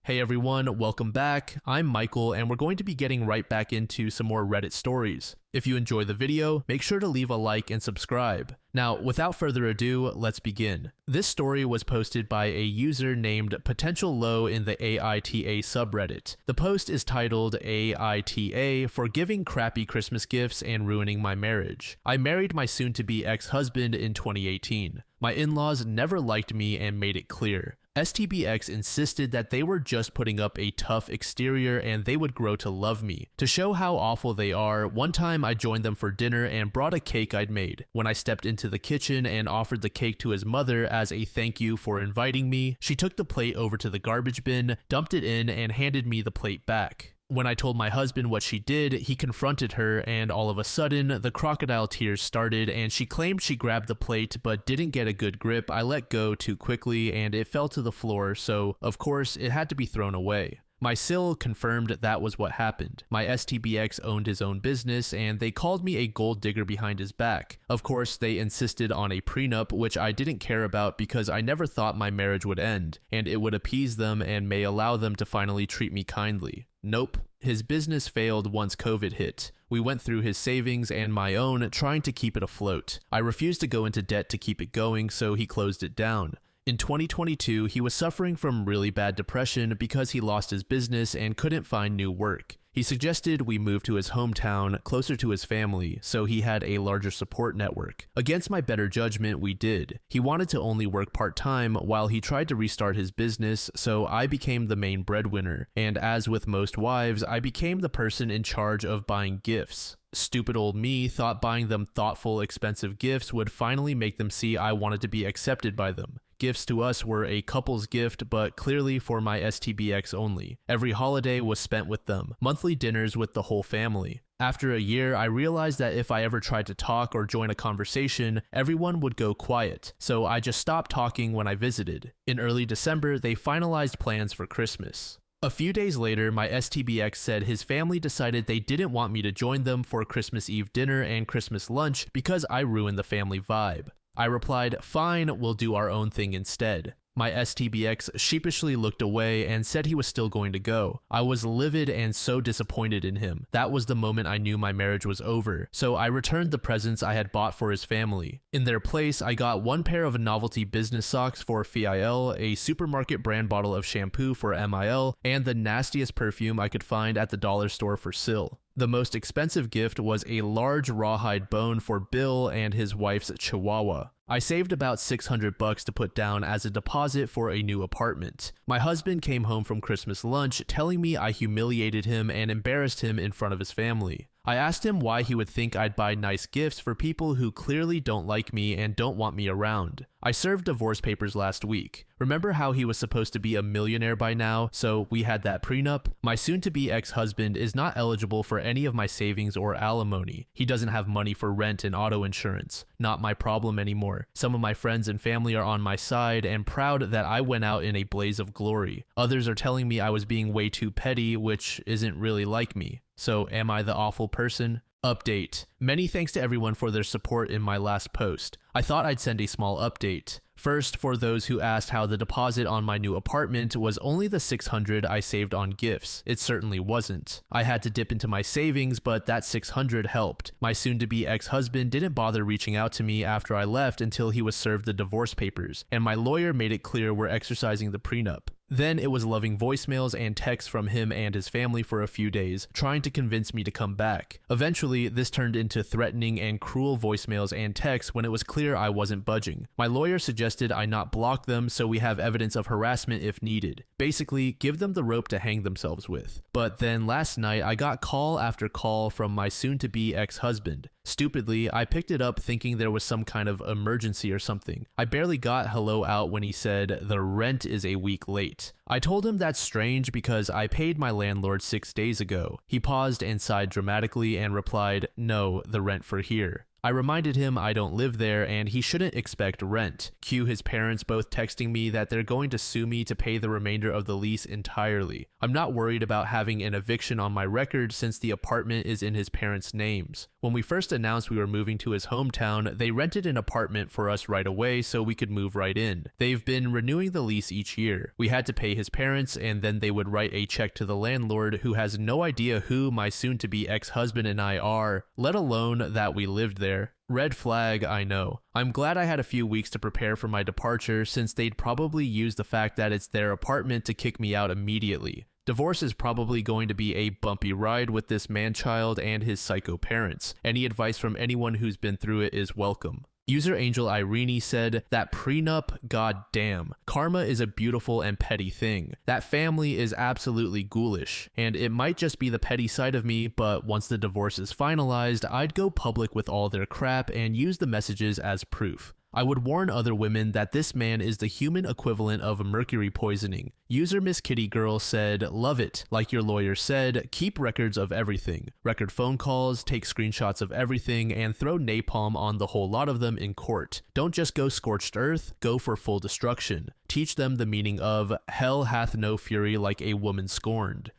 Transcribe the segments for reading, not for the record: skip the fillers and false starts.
Hey everyone, welcome back. I'm Michael and we're going to be getting right back into some more Reddit stories. If you enjoy the video, make sure to leave a like and subscribe. Now, without further ado, let's begin. This story was posted by a user named Potential Low in the AITAH subreddit. The post is titled AITAH for giving crappy Christmas gifts and ruining my marriage. I married my soon-to-be ex-husband in 2018. My in-laws never liked me and made it clear. STBX insisted that they were just putting up a tough exterior and they would grow to love me. To show how awful they are, one time I joined them for dinner and brought a cake I'd made. When I stepped into the kitchen and offered the cake to his mother as a thank you for inviting me, she took the plate over to the garbage bin, dumped it in, and handed me the plate back. When I told my husband what she did, he confronted her, and all of a sudden, the crocodile tears started, and she claimed she grabbed the plate but didn't get a good grip. I let go too quickly, and it fell to the floor, so of course, it had to be thrown away. My SIL confirmed that was what happened. My STBX owned his own business, and they called me a gold digger behind his back. Of course, they insisted on a prenup, which I didn't care about because I never thought my marriage would end, and it would appease them and may allow them to finally treat me kindly. Nope. His business failed once COVID hit. We went through his savings and my own, trying to keep it afloat. I refused to go into debt to keep it going, so he closed it down. In 2022, he was suffering from really bad depression because he lost his business and couldn't find new work. He suggested we move to his hometown, closer to his family, so he had a larger support network. Against my better judgment, we did. He wanted to only work part-time while he tried to restart his business, so I became the main breadwinner. And as with most wives, I became the person in charge of buying gifts. Stupid old me thought buying them thoughtful, expensive gifts would finally make them see I wanted to be accepted by them. Gifts to us were a couple's gift, but clearly for my STBX only. Every holiday was spent with them, monthly dinners with the whole family. After a year, I realized that if I ever tried to talk or join a conversation, everyone would go quiet, so I just stopped talking when I visited. In early December, they finalized plans for Christmas. A few days later, my STBX said his family decided they didn't want me to join them for Christmas Eve dinner and Christmas lunch because I ruined the family vibe. I replied, fine, we'll do our own thing instead. My STBX sheepishly looked away and said he was still going to go. I was livid and so disappointed in him. That was the moment I knew my marriage was over, so I returned the presents I had bought for his family. In their place, I got one pair of novelty business socks for FIL, a supermarket brand bottle of shampoo for MIL, and the nastiest perfume I could find at the dollar store for SIL. The most expensive gift was a large rawhide bone for Bill and his wife's chihuahua. I saved about $600 to put down as a deposit for a new apartment. My husband came home from Christmas lunch telling me I humiliated him and embarrassed him in front of his family. I asked him why he would think I'd buy nice gifts for people who clearly don't like me and don't want me around. I served divorce papers last week. Remember how he was supposed to be a millionaire by now, so we had that prenup? My soon-to-be ex-husband is not eligible for any of my savings or alimony. He doesn't have money for rent and auto insurance. Not my problem anymore. Some of my friends and family are on my side and proud that I went out in a blaze of glory. Others are telling me I was being way too petty, which isn't really like me. So am I the awful person? Update. Many thanks to everyone for their support in my last post. I thought I'd send a small update. First, for those who asked how the deposit on my new apartment was only the $600 I saved on gifts. It certainly wasn't. I had to dip into my savings, but that $600 helped. My soon-to-be ex-husband didn't bother reaching out to me after I left until he was served the divorce papers, and my lawyer made it clear we're exercising the prenup. Then it was loving voicemails and texts from him and his family for a few days, trying to convince me to come back. Eventually, this turned into threatening and cruel voicemails and texts when it was clear I wasn't budging. My lawyer suggested I not block them so we have evidence of harassment if needed. Basically, give them the rope to hang themselves with. But then last night, I got call after call from my soon-to-be ex-husband. Stupidly, I picked it up thinking there was some kind of emergency or something. I barely got hello out when he said, the rent is a week late. I told him that's strange because I paid my landlord 6 days ago. He paused and sighed dramatically and replied, no, the rent for here. I reminded him I don't live there and he shouldn't expect rent. Cue his parents both texting me that they're going to sue me to pay the remainder of the lease entirely. I'm not worried about having an eviction on my record since the apartment is in his parents' names. When we first announced we were moving to his hometown, they rented an apartment for us right away so we could move right in. They've been renewing the lease each year. We had to pay his parents and then they would write a check to the landlord who has no idea who my soon-to-be ex-husband and I are, let alone that we lived there. Red flag, I know. I'm glad I had a few weeks to prepare for my departure since they'd probably use the fact that it's their apartment to kick me out immediately. Divorce is probably going to be a bumpy ride with this man-child and his psycho parents. Any advice from anyone who's been through it is welcome. User Angel Irene said, that prenup, goddamn. Karma is a beautiful and petty thing. That family is absolutely ghoulish, and it might just be the petty side of me, but once the divorce is finalized, I'd go public with all their crap and use the messages as proof. I would warn other women that this man is the human equivalent of mercury poisoning. User Miss Kitty Girl said, love it. Like your lawyer said, keep records of everything. Record phone calls, take screenshots of everything, and throw napalm on the whole lot of them in court. Don't just go scorched earth, go for full destruction. Teach them the meaning of, hell hath no fury like a woman scorned.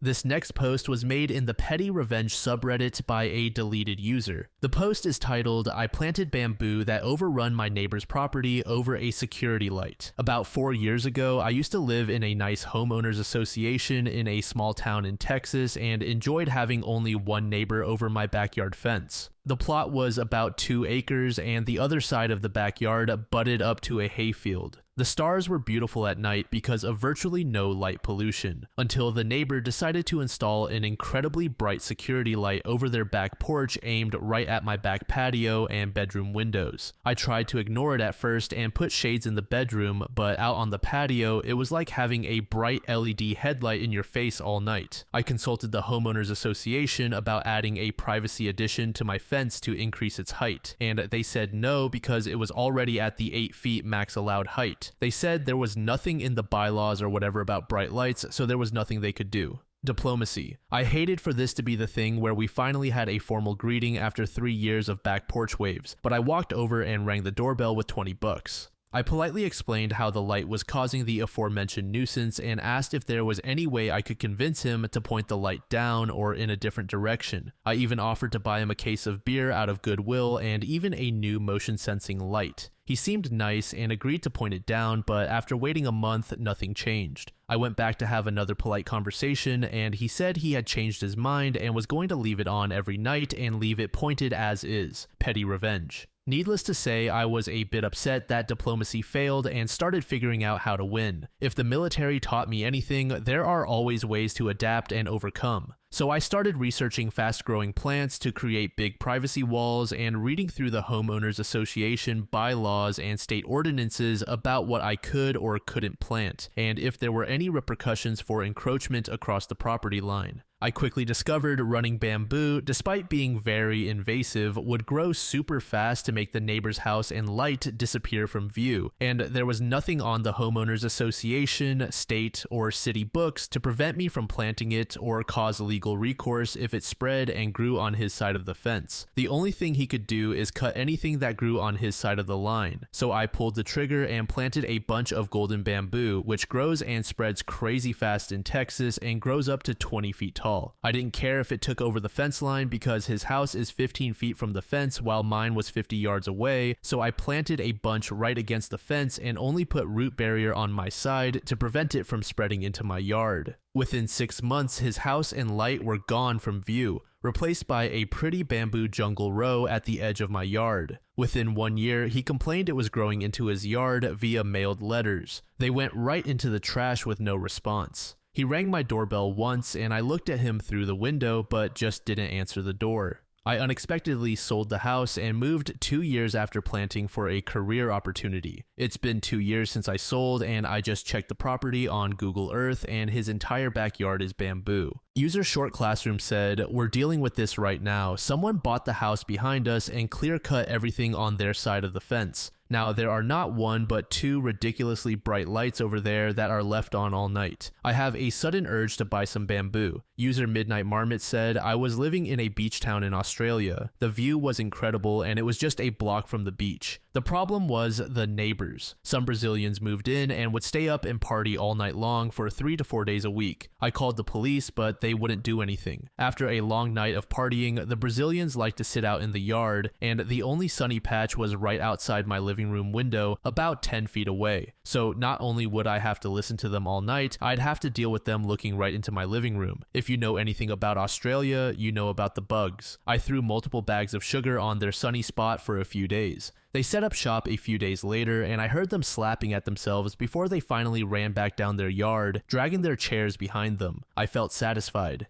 This next post was made in the Petty Revenge subreddit by a deleted user. The post is titled, I planted bamboo that overrun my neighbor's property over a security light. About 4 years ago, I used to live in a nice homeowners association in a small town in Texas and enjoyed having only one neighbor over my backyard fence. The plot was about 2 acres and the other side of the backyard butted up to a hayfield. The stars were beautiful at night because of virtually no light pollution, until the neighbor decided to install an incredibly bright security light over their back porch aimed right at my back patio and bedroom windows. I tried to ignore it at first and put shades in the bedroom, but out on the patio, it was like having a bright LED headlight in your face all night. I consulted the homeowners association about adding a privacy addition to my fence to increase its height, and they said no because it was already at the 8 feet max allowed height. They said there was nothing in the bylaws or whatever about bright lights, so there was nothing they could do. Diplomacy. I hated for this to be the thing where we finally had a formal greeting after 3 years of back porch waves, but I walked over and rang the doorbell with $20. I politely explained how the light was causing the aforementioned nuisance and asked if there was any way I could convince him to point the light down or in a different direction. I even offered to buy him a case of beer out of goodwill and even a new motion sensing light. He seemed nice and agreed to point it down, but after waiting a month, nothing changed. I went back to have another polite conversation, and he said he had changed his mind and was going to leave it on every night and leave it pointed as is. Petty revenge. Needless to say, I was a bit upset that diplomacy failed and started figuring out how to win. If the military taught me anything, there are always ways to adapt and overcome. So I started researching fast-growing plants to create big privacy walls and reading through the Homeowners Association bylaws and state ordinances about what I could or couldn't plant, and if there were any repercussions for encroachment across the property line. I quickly discovered running bamboo, despite being very invasive, would grow super fast to make the neighbor's house and light disappear from view, and there was nothing on the Homeowners Association, state, or city books to prevent me from planting it or cause legal recourse if it spread and grew on his side of the fence. The only thing he could do is cut anything that grew on his side of the line, so I pulled the trigger and planted a bunch of golden bamboo, which grows and spreads crazy fast in Texas and grows up to 20 feet tall. I didn't care if it took over the fence line because his house is 15 feet from the fence while mine was 50 yards away, so I planted a bunch right against the fence and only put root barrier on my side to prevent it from spreading into my yard. Within 6 months, his house and light were gone from view, replaced by a pretty bamboo jungle row at the edge of my yard. Within 1 year, he complained it was growing into his yard via mailed letters. They went right into the trash with no response. He rang my doorbell once and I looked at him through the window but just didn't answer the door. I unexpectedly sold the house and moved 2 years after planting for a career opportunity. It's been 2 years since I sold and I just checked the property on Google Earth and his entire backyard is bamboo. User Short Classroom said, "We're dealing with this right now. Someone bought the house behind us and clear-cut everything on their side of the fence. Now, there are not one, but two ridiculously bright lights over there that are left on all night. I have a sudden urge to buy some bamboo." User Midnight Marmot said, "I was living in a beach town in Australia. The view was incredible and it was just a block from the beach. The problem was the neighbors. Some Brazilians moved in and would stay up and party all night long for 3 to 4 days a week. I called the police, but they wouldn't do anything. After a long night of partying, the Brazilians liked to sit out in the yard, and the only sunny patch was right outside my living room window, about 10 feet away. So not only would I have to listen to them all night, I'd have to deal with them looking right into my living room. If you know anything about Australia, you know about the bugs. I threw multiple bags of sugar on their sunny spot for a few days. They set up shop a few days later, and I heard them slapping at themselves before they finally ran back down their yard, dragging their chairs behind them. I felt satisfied."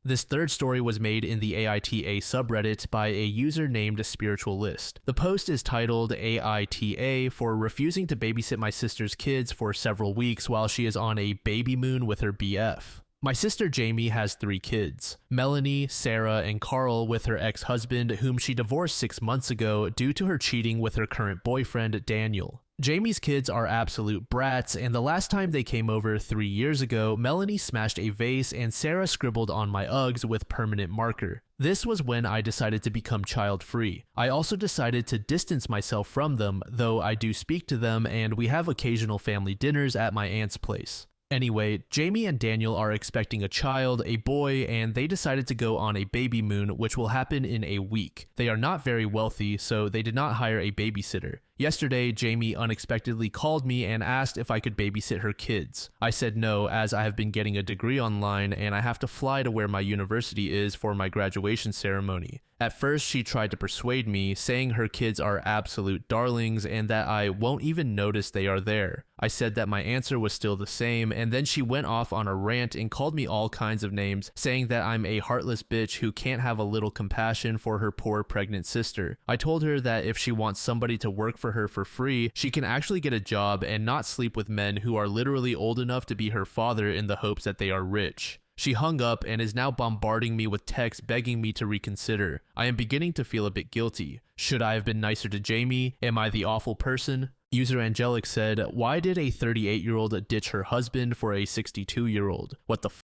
This third story was made in the AITA subreddit by a user named Spiritualist. The post is titled AITAH for refusing to babysit my sister's kids for several weeks while she is on a baby moon with her BF. My sister Jamie has 3 kids, Melanie, Sarah, and Carl, with her ex-husband, whom she divorced 6 months ago due to her cheating with her current boyfriend, Daniel. Jamie's kids are absolute brats, and the last time they came over 3 years ago, Melanie smashed a vase and Sarah scribbled on my Uggs with permanent marker. This was when I decided to become child-free. I also decided to distance myself from them, though I do speak to them and we have occasional family dinners at my aunt's place. Anyway, Jamie and Daniel are expecting a child, a boy, and they decided to go on a baby moon, which will happen in a week. They are not very wealthy, so they did not hire a babysitter. Yesterday, Jamie unexpectedly called me and asked if I could babysit her kids. I said no, as I have been getting a degree online and I have to fly to where my university is for my graduation ceremony. At first, she tried to persuade me, saying her kids are absolute darlings and that I won't even notice they are there. I said that my answer was still the same, and then she went off on a rant and called me all kinds of names, saying that I'm a heartless bitch who can't have a little compassion for her poor pregnant sister. I told her that if she wants somebody to work for her for free, she can actually get a job and not sleep with men who are literally old enough to be her father in the hopes that they are rich. She hung up and is now bombarding me with texts begging me to reconsider. I am beginning to feel a bit guilty. Should I have been nicer to Jamie? Am I the awful person? User Angelic said, "Why did a 38-year-old ditch her husband for a 62-year-old? What the f?"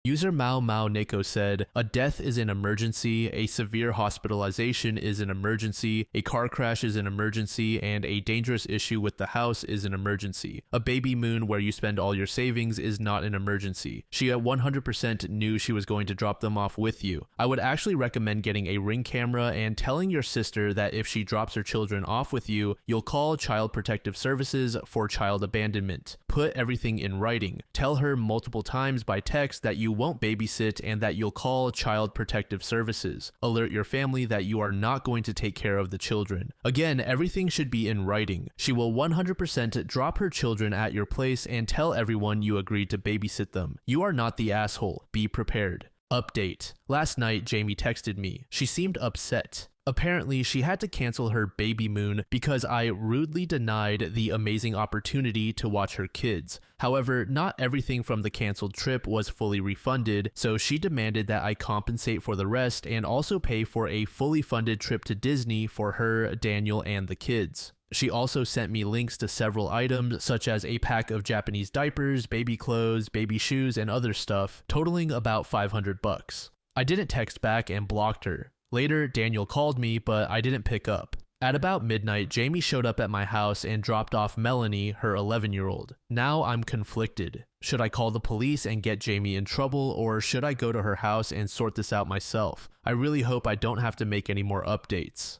User Mao Mao Neko said, "A death is an emergency, a severe hospitalization is an emergency, a car crash is an emergency, and a dangerous issue with the house is an emergency. A baby moon where you spend all your savings is not an emergency. She at 100% knew she was going to drop them off with you. I would actually recommend getting a Ring camera and telling your sister that if she drops her children off with you, you'll call Child Protective Services for child abandonment. Put everything in writing. Tell her multiple times by text that you won't babysit and that you'll call Child Protective Services. Alert your family that you are not going to take care of the children. Again, everything should be in writing. She will 100% drop her children at your place and tell everyone you agreed to babysit them. You are not the asshole. Be prepared." Update. Last night, Jamie texted me. She seemed upset. Apparently, she had to cancel her baby moon because I rudely denied the amazing opportunity to watch her kids. However, not everything from the canceled trip was fully refunded, so she demanded that I compensate for the rest and also pay for a fully funded trip to Disney for her, Daniel, and the kids. She also sent me links to several items such as a pack of Japanese diapers, baby clothes, baby shoes, and other stuff, totaling about $500. I didn't text back and blocked her. Later, Daniel called me, but I didn't pick up. At about midnight, Jamie showed up at my house and dropped off Melanie, her 11-year-old. Now I'm conflicted. Should I call the police and get Jamie in trouble, or should I go to her house and sort this out myself? I really hope I don't have to make any more updates.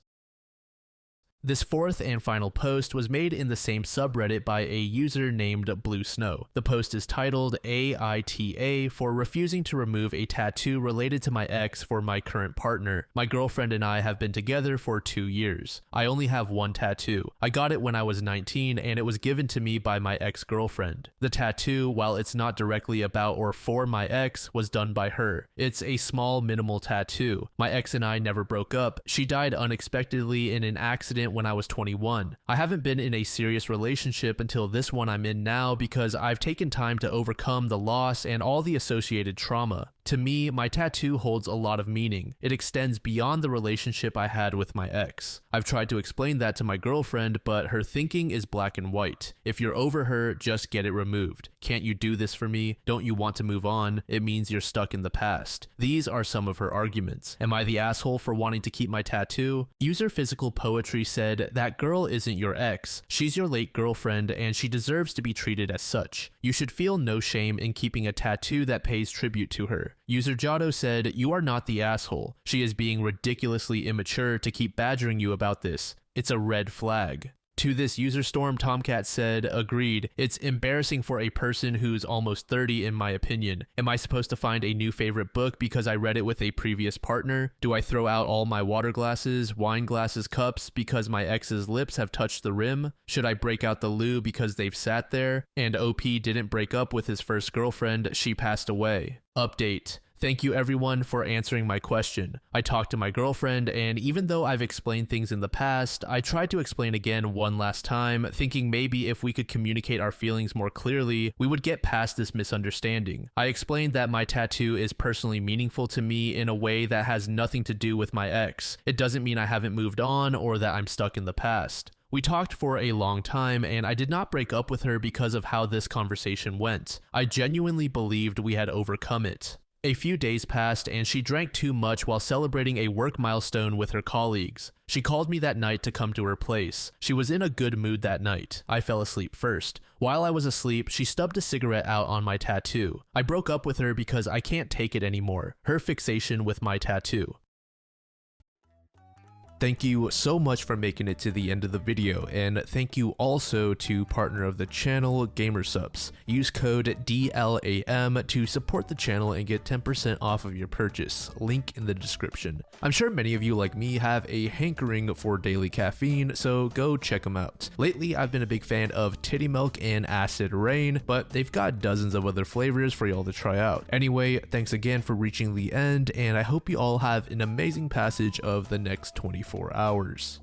This fourth and final post was made in the same subreddit by a user named Blue Snow. The post is titled AITAH for refusing to remove a tattoo related to my ex for my current partner. My girlfriend and I have been together for 2 years. I only have one tattoo. I got it when I was 19 and it was given to me by my ex-girlfriend. The tattoo, while it's not directly about or for my ex, was done by her. It's a small, minimal tattoo. My ex and I never broke up. She died unexpectedly in an accident when I was 21. I haven't been in a serious relationship until this one I'm in now because I've taken time to overcome the loss and all the associated trauma. To me, my tattoo holds a lot of meaning. It extends beyond the relationship I had with my ex. I've tried to explain that to my girlfriend, but her thinking is black and white. If you're over her, just get it removed. Can't you do this for me? Don't you want to move on? It means you're stuck in the past. These are some of her arguments. Am I the asshole for wanting to keep my tattoo? User Physical Poetry said, that girl isn't your ex. She's your late girlfriend and she deserves to be treated as such. You should feel no shame in keeping a tattoo that pays tribute to her. User Jado said, you are not the asshole. She is being ridiculously immature to keep badgering you about this. It's a red flag. To this user Storm Tomcat said, agreed, it's embarrassing for a person who's almost 30 in my opinion. Am I supposed to find a new favorite book because I read it with a previous partner? Do I throw out all my water glasses, wine glasses, cups because my ex's lips have touched the rim? Should I break out the loo because they've sat there? And OP didn't break up with his first girlfriend, she passed away. Update. Thank you everyone for answering my question. I talked to my girlfriend and even though I've explained things in the past, I tried to explain again one last time, thinking maybe if we could communicate our feelings more clearly, we would get past this misunderstanding. I explained that my tattoo is personally meaningful to me in a way that has nothing to do with my ex. It doesn't mean I haven't moved on or that I'm stuck in the past. We talked for a long time and I did not break up with her because of how this conversation went. I genuinely believed we had overcome it. A few days passed and she drank too much while celebrating a work milestone with her colleagues. She called me that night to come to her place. She was in a good mood that night. I fell asleep first. While I was asleep, she stubbed a cigarette out on my tattoo. I broke up with her because I can't take it anymore. Her fixation with my tattoo. Thank you so much for making it to the end of the video, and thank you also to partner of the channel, Gamersubs. Use code DLAM to support the channel and get 10% off of your purchase, link in the description. I'm sure many of you like me have a hankering for daily caffeine, so go check them out. Lately, I've been a big fan of Titty Milk and Acid Rain, but they've got dozens of other flavors for y'all to try out. Anyway, thanks again for reaching the end, and I hope you all have an amazing passage of the next 24 hours.